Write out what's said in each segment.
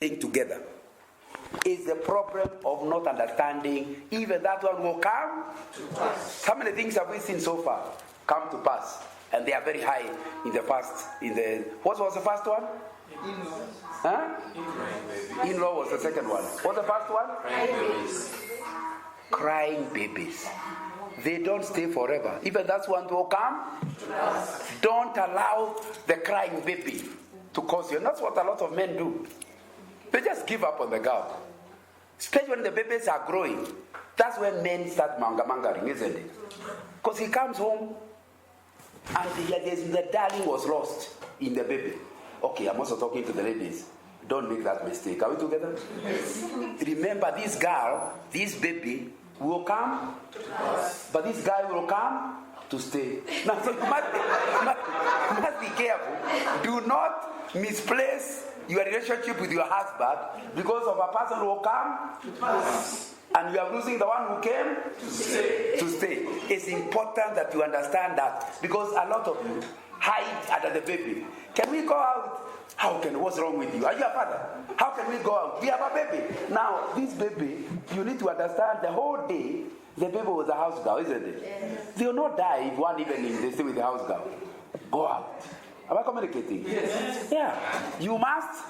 thing together. It's the problem of not understanding. Even that one will come to pass. How many things have we seen so far come to pass? And they are very high in the past. What was the first one? In-law. Huh? In-law was the second one. What's the first one? Crying babies. They don't stay forever. Even that one will come. Don't allow the crying baby to cause you. And that's what a lot of men do. They just give up on the girl. Especially when the babies are growing. That's when men start mangering, isn't it? Because he comes home and the darling was lost in the baby. Okay, I'm also talking to the ladies. Don't make that mistake. Are we together? Yes. Remember, this girl, this baby will come, but this guy will come to stay. Now, so you must be careful. Do not misplace your relationship with your husband because of a person who will come to pass. And you are losing the one who came to stay. It's important that you understand that, because a lot of you hide under the baby. Can we go out? What's wrong with you? Are you a father? How can we go out? We have a baby. Now, this baby, you need to understand the whole day, the baby was a house girl, isn't it? Yes. They will not die if one evening they stay with the house girl. Go out. Am I communicating? Yes. Yeah. You must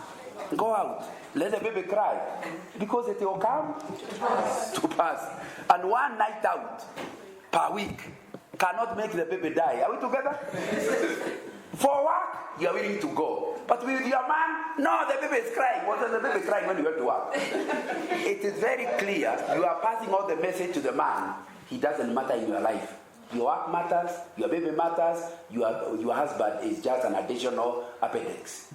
go out. Let the baby cry. Because it will come to pass. And one night out per week cannot make the baby die. Are we together? For work, you are willing to go. But with your man, no, the baby is crying. What does the baby crying when you went to work? It is very clear. You are passing all the message to the man. He doesn't matter in your life. Your work matters, your baby matters, your husband is just an additional appendix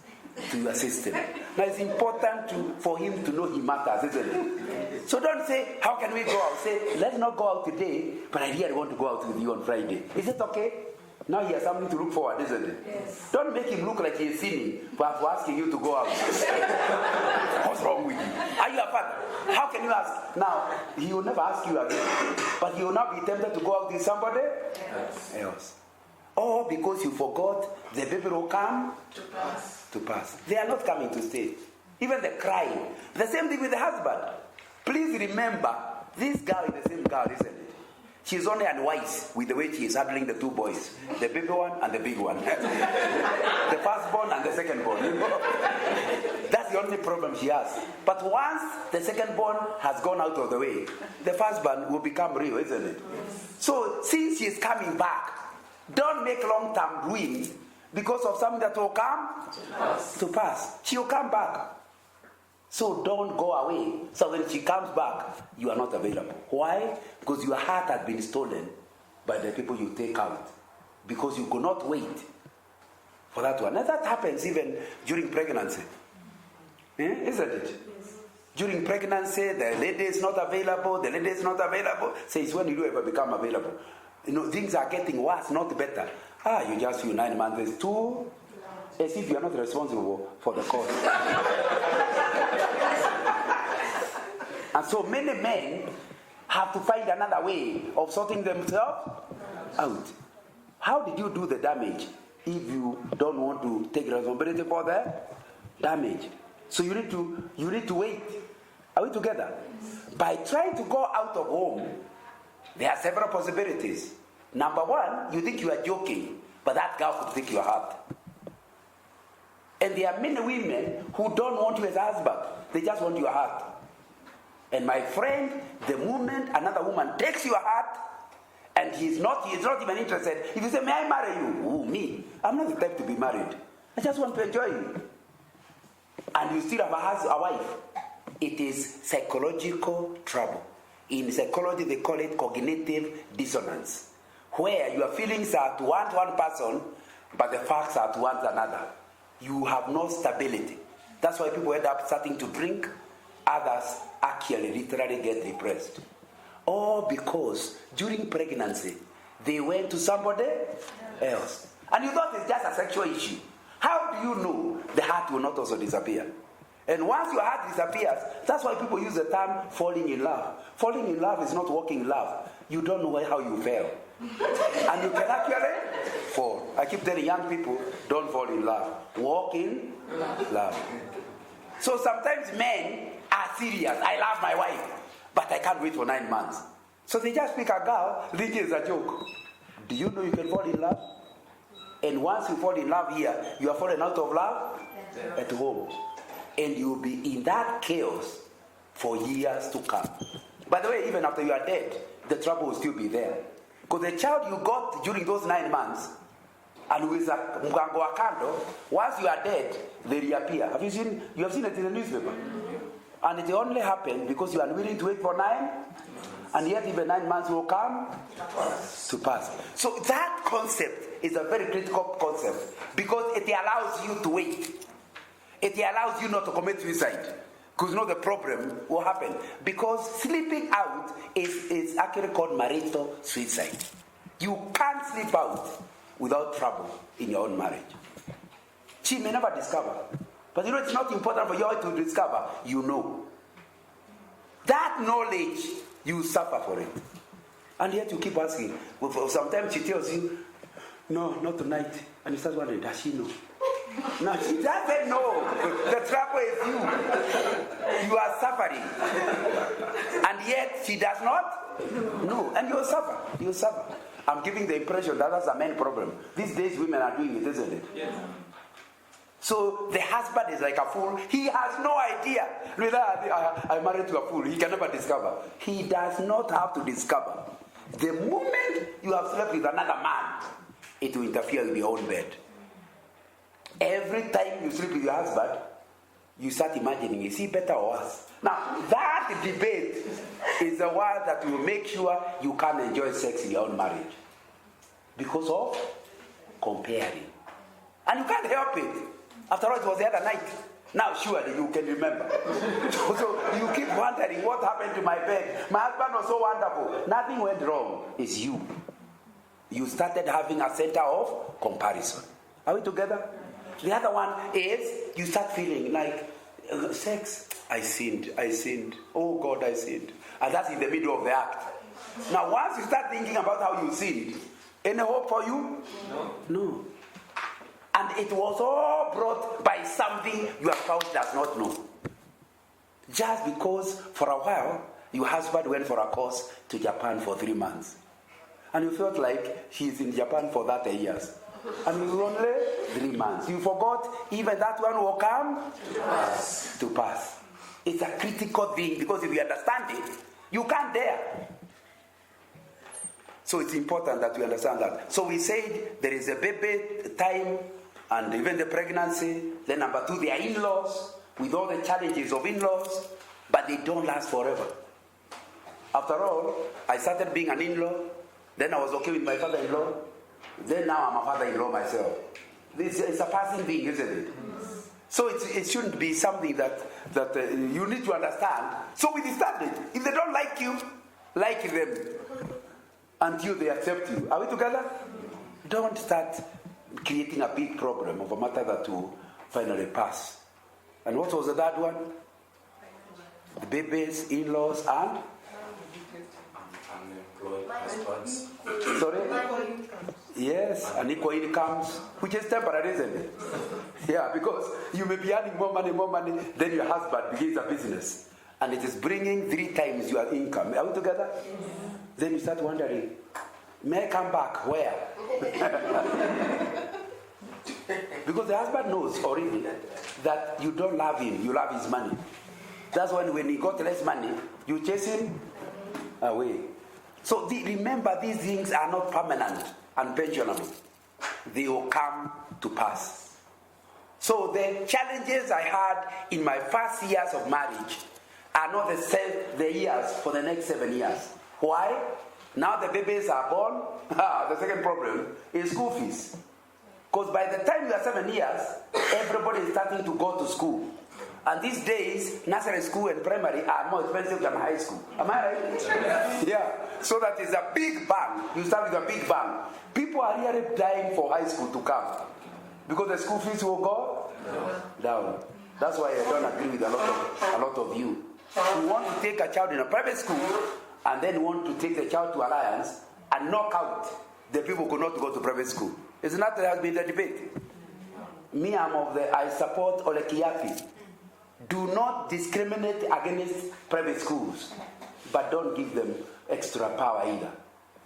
to your system. Now it's important for him to know he matters, isn't it? So don't say, how can we go out? Say, let's not go out today, but I really want to go out with you on Friday. Is it okay? Now he has something to look forward, isn't it? Yes. Don't make him look like he's sinning for asking you to go out. What's wrong with you? Are you a father? How can you ask? Now, he will never ask you again. But he will not be tempted to go out with somebody else. Or because you forgot, the baby will come to pass. They are not coming to stay. Even the crying. The same thing with the husband. Please remember, this girl is the same girl, isn't it? She's only unwise with the way she is handling the two boys. The baby one and the big one. The firstborn and the secondborn. That's the only problem she has. But once the secondborn has gone out of the way, the firstborn will become real, isn't it? So since she is coming back, don't make long-term ruin because of something that will come to pass. She will come back. So don't go away. So when she comes back, you are not available. Why? Because your heart has been stolen by the people you take out. Because you could not wait for that one. And that happens even during pregnancy. Isn't it? Yes. During pregnancy, the lady is not available. The lady is not available. Says when you do ever become available. Things are getting worse, not better. You just feel 9 months. It's too... As if you are not responsible for the cause. And so many men have to find another way of sorting themselves out. How did you do the damage if you don't want to take responsibility for the damage? So you need to wait. Are we together? By trying to go out of home, there are several possibilities. Number one, you think you are joking, but that girl could take your heart. And there are many women who don't want you as a husband. They just want your heart. And my friend, the moment another woman takes your heart, and he's not even interested. If you say, may I marry you? Ooh, me. I'm not the type to be married. I just want to enjoy you. And you still have a wife. It is psychological trouble. In psychology, they call it cognitive dissonance, where your feelings are towards one person, but the facts are towards another. You have no stability. That's why people end up starting to drink. Others actually literally get depressed. Or because during pregnancy, they went to somebody else. And you thought it's just a sexual issue. How do you know the heart will not also disappear? And once your heart disappears, that's why people use the term falling in love. Falling in love is not walking in love. You don't know how you fell. And you can actually fall. I keep telling young people, don't fall in love. Walk in love. So sometimes men are serious. I love my wife, but I can't wait for 9 months. So they just pick a girl, thinking it's a joke. Do you know you can fall in love? And once you fall in love here, you are fallen out of love at home. And you'll be in that chaos for years to come. By the way, even after you are dead, the trouble will still be there. Because the child you got during those 9 months, and with a mgango wa kando, once you are dead, they reappear. You have seen it in the newspaper? And it only happened because you are unwilling to wait for 9, and yet even 9 months will come to pass. So that concept is a very critical concept because it allows you to wait. It allows you not to commit suicide. Because you know the problem will happen. Because sleeping out is actually called marital suicide. You can't sleep out without trouble in your own marriage. She may never discover. But you know it's not important for you to discover. You know. That knowledge, you suffer for it. And yet you keep asking. Sometimes she tells you, no, not tonight. And you start wondering, does she know? No, she doesn't know. The trouble is you. You are suffering. And yet she does not know. And you'll suffer. You'll suffer. I'm giving the impression that that's a main problem. These days women are doing it, isn't it? Yeah. So the husband is like a fool. He has no idea. I'm married to a fool. He can never discover. He does not have to discover. The moment you have slept with another man, it will interfere with your own bed. Every time you sleep with your husband, you start imagining, is he better or worse? Now, that debate is the one that will make sure you can't enjoy sex in your own marriage. Because of comparing. And you can't help it. After all, it was the other night. Now, surely you can remember. So you keep wondering, what happened to my bed? My husband was so wonderful. Nothing went wrong. It's you. You started having a center of comparison. Are we together? The other one is you start feeling like sex. I sinned. Oh God, I sinned. And that's in the middle of the act. Now, once you start thinking about how you sinned, any hope for you? No. And it was all brought by something your spouse does not know. Just because for a while, your husband went for a course to Japan for 3 months. And you felt like he's in Japan for 30 years. And it was only 3 months. You forgot even that one will come to pass. It's a critical thing because if you understand it, you can't dare. So it's important that we understand that. So we said there is a baby time and even the pregnancy. Then number 2, they are in-laws with all the challenges of in-laws, but they don't last forever. After all, I started being an in-law. Then I was okay with my father-in-law. Then now I'm a father-in-law myself. This is a passing thing, isn't it? So it shouldn't be something that you need to understand. So we understand it. If they don't like you, like them until they accept you. Are we together? Don't start creating a big problem of a matter that will finally pass. And what was the third one? The babies, in-laws, and unemployed husbands. Sorry? Yes, unequal incomes, which is temporary, isn't it? Yeah, because you may be earning more money, then your husband begins a business. And it is bringing 3 times your income. Are we together? Then you start wondering, may I come back? Where? Because the husband knows already that you don't love him, you love his money. That's when he got less money, you chase him away. So remember, these things are not permanent and pensionable. They will come to pass. So the challenges I had in my first years of marriage are not the years for the next 7 years. Why? Now the babies are born. The second problem is school fees. Because by the time you are 7 years, everybody is starting to go to school. And these days, nursery school and primary are more expensive than high school. Am I right? Yeah. So that is a big bang. You start with a big bang. People are really dying for high school to come. Because the school fees will go down. That's why I don't agree with a lot of you. You want to take a child in a private school and then want to take the child to Alliance and knock out the people who could not go to private school. Isn't that there has been the debate? Me, I support Ole Kiapi. Do not discriminate against private schools, but don't give them extra power either.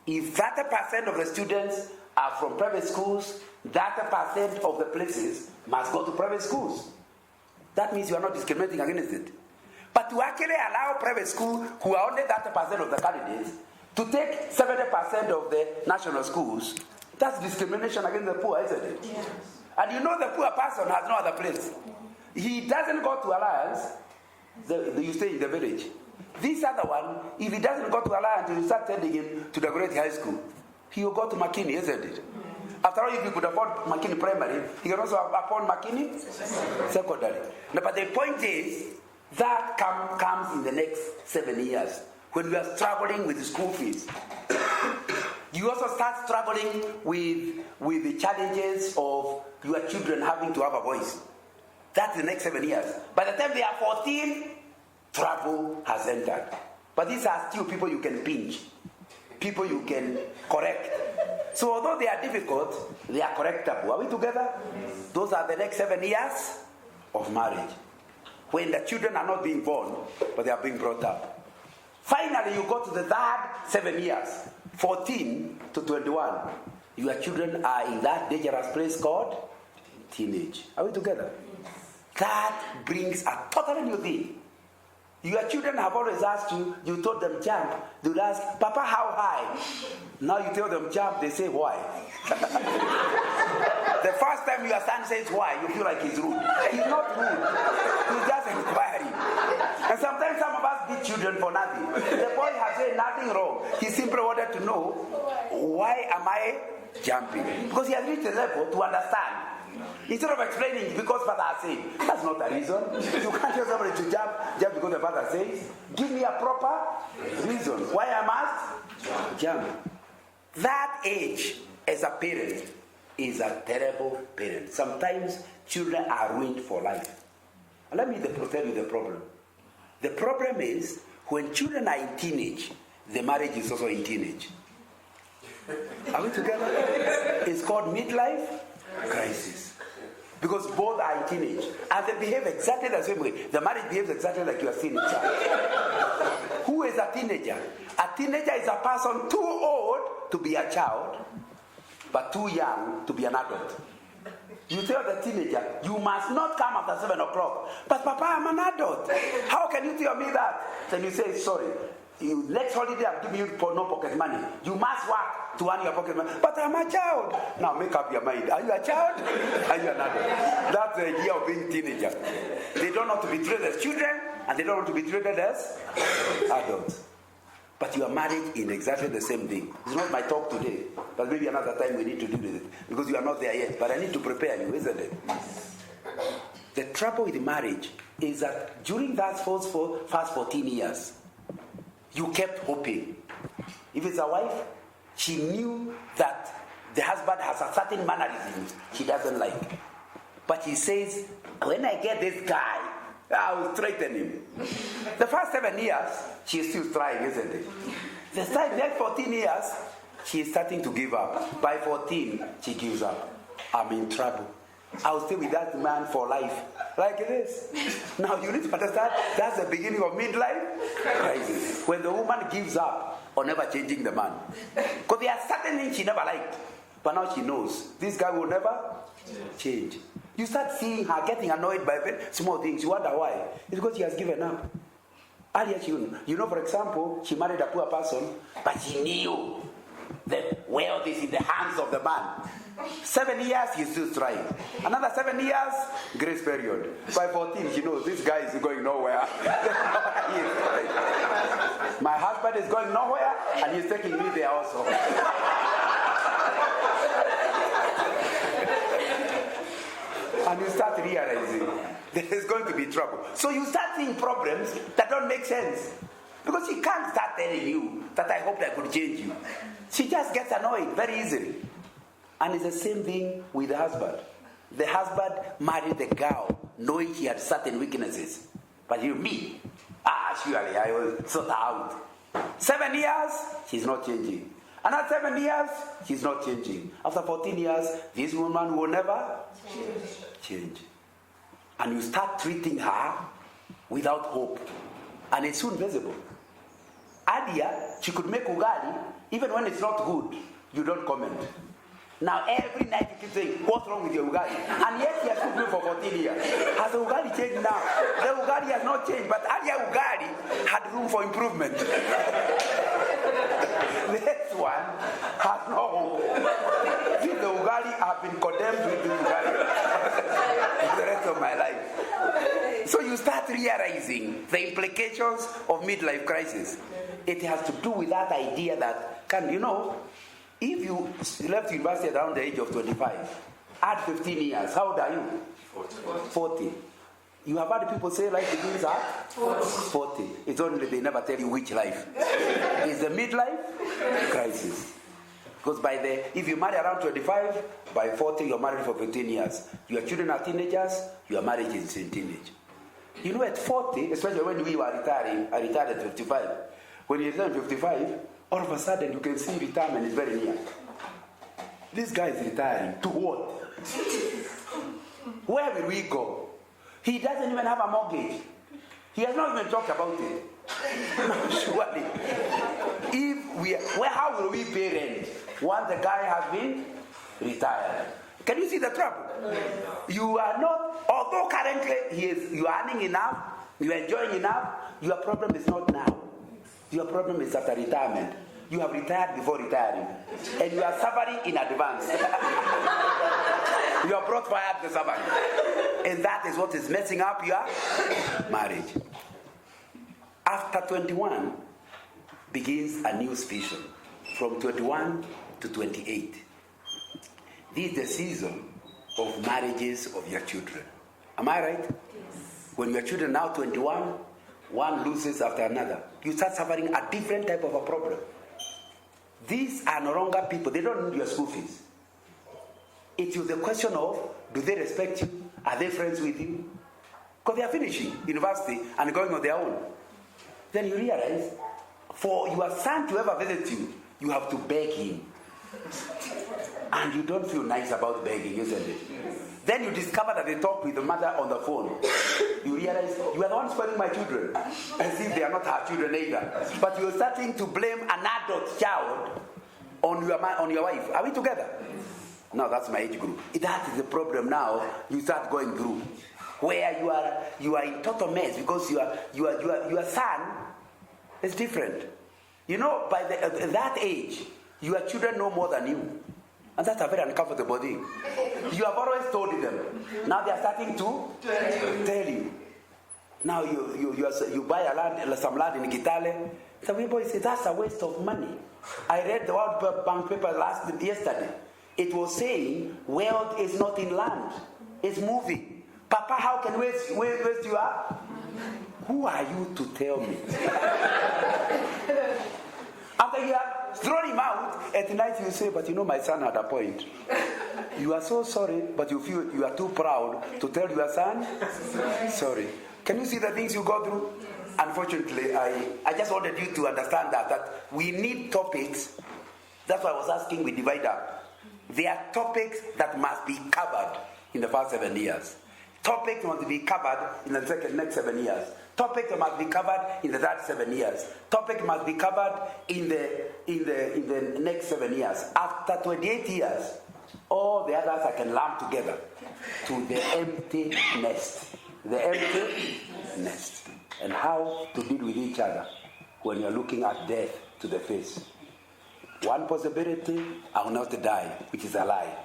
If 30% of the students are from private schools, 30% of the places must go to private schools. That means you are not discriminating against it. But to actually allow private school, who are only 30% of the candidates, to take 70% of the national schools, that's discrimination against the poor, isn't it? Yes. And you know the poor person has no other place. He doesn't go to Alliance, you stay in the village. This other one, if he doesn't go to Alliance, you start sending him to the great high school. He will go to McKinney, isn't it? After all, if you could afford McKinney Primary, he can also afford McKinney Secondary. No, but the point is, that comes in the next 7 years, when we are struggling with the school fees. You also start struggling with the challenges of your children having to have a voice. That's the next 7 years. By the time they are 14, trouble has entered. But these are still people you can pinch, people you can correct. So although they are difficult, they are correctable. Are we together? Yes. Those are the next 7 years of marriage, when the children are not being born, but they are being brought up. Finally, you go to the third 7 years, 14 to 21. Your children are in that dangerous place called teenage. Are we together? Yes. That brings a totally new thing. Your children have always asked you, you told them jump. They will ask, Papa, how high? Now you tell them jump, they say why. The first time your son says why, you feel like he's rude. He's not rude. He's just inquiring. And sometimes some of us beat children for nothing. The boy has said nothing wrong. He simply wanted to know, why am I jumping? Because he has reached a level to understand. Instead of explaining because father has said, that's not a reason. You can't tell somebody to jump just because the father says. Give me a proper reason why I must jump. That age as a parent is a terrible parent. Sometimes children are ruined for life. And let me tell you the problem. The problem is when children are in teenage, the marriage is also in teenage. Are we together? It's called midlife crisis. Because both are in teenage. And they behave exactly the same way. The marriage behaves exactly like you are seeing a child. Who is a teenager? A teenager is a person too old to be a child, but too young to be an adult. You tell the teenager, you must not come after 7 o'clock. But Papa, I'm an adult. How can you tell me that? Then you say, sorry. Next holiday I'm giving you no pocket money. You must work to earn your pocket money. But I'm a child. Now make up your mind. Are you a child? Are you an adult? That's the idea of being teenager. They don't want to be treated as children, and they don't want to be treated as adults. But you are married in exactly the same thing. It's not my talk today, but maybe another time we need to do this, because you are not there yet. But I need to prepare you, isn't it? The trouble with marriage is that during that first 14 years, you kept hoping. If it's a wife, she knew that the husband has a certain mannerism she doesn't like. But she says, when I get this guy, I will straighten him. The first 7 years, she is still trying, isn't it? The next 14 years, she is starting to give up. By 14, she gives up. I'm in trouble. I'll stay with that man for life. Like this. Now you need to understand, that's the beginning of midlife crisis. When the woman gives up on never changing the man. Because there are certain things she never liked. But now she knows, this guy will never change. You start seeing her getting annoyed by very small things. You wonder why. It's because she has given up. Earlier, you know, for example, she married a poor person, but she knew that wealth is in the hands of the man. 7 years, he's still trying. Another 7 years, grace period. By 14, she knows this guy is going nowhere. My husband is going nowhere, and he's taking me there also. And you start realizing there is going to be trouble. So you start seeing problems that don't make sense. Because she can't start telling you that I hoped I could change you. She just gets annoyed very easily. And it's the same thing with the husband. The husband married the girl knowing he had certain weaknesses. But surely I will sort her out. 7 years, she's not changing. Another 7 years, she's not changing. After 14 years, this woman will never change. And you start treating her without hope. And it's soon visible. Earlier, she could make ugali, even when it's not good, you don't comment. Now every night you keep saying, what's wrong with your ugali? And yet he has cooked me for 14 years. Has the ugali changed now? The ugali has not changed, but earlier ugali had room for improvement. This one has no hope. See, the ugali, I've been condemned with the ugali the rest of my life. So you start realizing the implications of midlife crisis. It has to do with that idea that, if you left university around the age of 25, add 15 years, how old are you? 40. You have had people say life begins at 40. It's only they never tell you which life. It's the midlife crisis. Because if you marry around 25, by 40 you're married for 15 years. Your children are teenagers, your marriage is in teenage. At 40, especially when we were retiring, I retired at 55. When you retire at 55, all of a sudden you can see retirement is very near. This guy is retiring. To what? Where will we go? He doesn't even have a mortgage. He has not even talked about it. Surely. How will we pay rent once the guy has been retired? Can you see the trouble? You are not, although currently you are earning enough, you are enjoying enough, your problem is not now. Your problem is after retirement. You have retired before retiring. And you are suffering in advance. You have brought fire to suffering. And that is what is messing up your marriage. After 21 begins a new season. From 21 to 28. This is the season of marriages of your children. Am I right? Yes. When your children are now 21, one loses after another. You start suffering a different type of a problem. These are no longer people. They don't need your school fees. It is the question of, do they respect you? Are they friends with you? Because they are finishing university and going on their own. Then you realize, for your son to ever visit you, you have to beg him. And you don't feel nice about begging, isn't it? Then you discover that they talk with the mother on the phone. You realize, you are the one spoiling my children. As if they are not her children either. But you're starting to blame an adult child on your wife. Are we together? No, that's my age group. That is the problem now you start going through. Where you are in total mess because your son is different. By that age, your children know more than you. And that's a very uncomfortable thing. You have always told them. Now they are starting to tell you. Now you buy some land in Kitale. Some people say that's a waste of money. I read the World Bank paper yesterday. It was saying wealth is not in land. It's moving. Papa, how can we waste you up? Who are you to tell me? After you have thrown him out, at night you say, but my son had a point. You are so sorry, but you feel you are too proud to tell your son, sorry. Can you see the things you go through? Unfortunately, I just wanted you to understand that we need topics. That's why I was asking we divide up. There are topics that must be covered in the first 7 years. Topics must be covered in the next 7 years. Topics must be covered in the third 7 years. Topic must be covered in the next 7 years. After 28 years, all the others I can lump together to the empty nest. The empty nest. And how to deal with each other when you're looking at death to the face. One possibility, I will not die, which is a lie.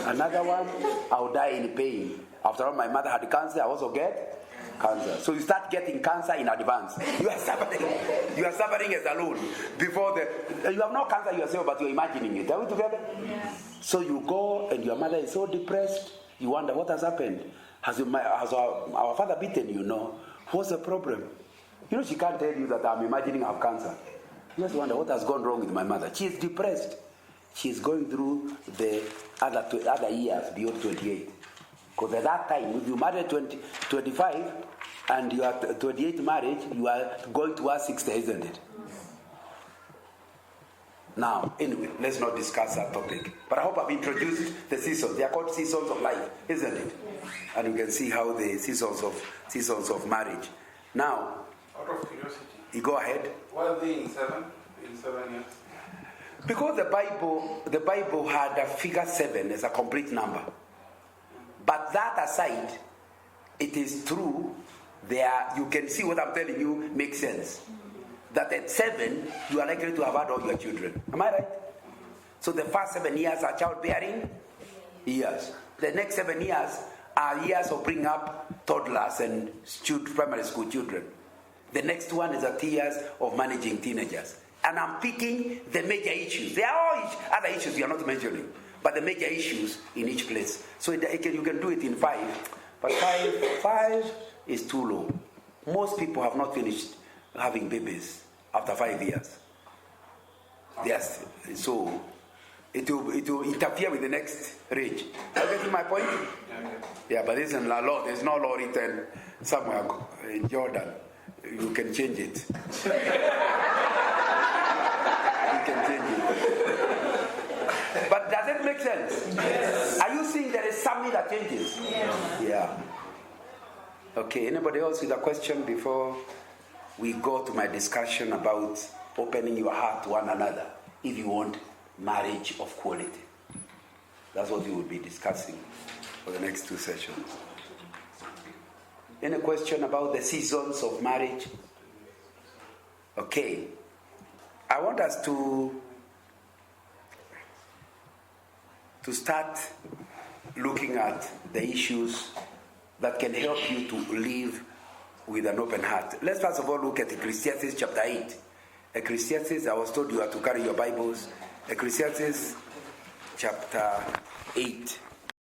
Another one, I will die in pain. After all, my mother had cancer, I also get cancer. So you start getting cancer in advance. You are suffering as alone. You have no cancer yourself, but you're imagining it. Are we together? Yes. So you go and your mother is so depressed, you wonder what has happened. Has our father beaten you? No. What's the problem? She can't tell you that I'm imagining I have cancer. You just wonder what has gone wrong with my mother. She is depressed. She is going through the other years beyond 28. Because at that time, if you marry 25 and you are 28 marriage, you are going towards 60, isn't it? Now, anyway, let's not discuss that topic. But I hope I've introduced the seasons. They are called seasons of life, isn't it? And you can see how the seasons of marriage Now, out of curiosity, you go ahead. why are they in 7 years? Because the Bible had a figure 7 as a complete number. But that aside, it is true. There, you can see what I'm telling you makes sense. That at 7, you are likely to have had all your children. Am I right? So the first 7 years are childbearing years. The next 7 years are years of bringing up toddlers and primary school children. The next one is 3 years of managing teenagers. And I'm picking the major issues. There are all other issues we are not mentioning, but the major issues in each place. So you can do it in 5, but 5 is too low. Most people have not finished having babies after 5 years. Yes, so it will interfere with the next range. Are you getting my point? Yeah, but there isn't a law. There's no law written somewhere in Jordan. You can change it. But does it make sense? Yes. Are you seeing there is something that changes? Yes. Yeah. Okay, anybody else with a question before we go to my discussion about opening your heart to one another if you want marriage of quality? That's what we will be discussing for the next 2 sessions. Any question about the seasons of marriage? Okay. I want us to start looking at the issues that can help you to live with an open heart. Let's first of all look at Ecclesiastes chapter 8. Ecclesiastes, I was told you have to carry your Bibles. Ecclesiastes chapter 8.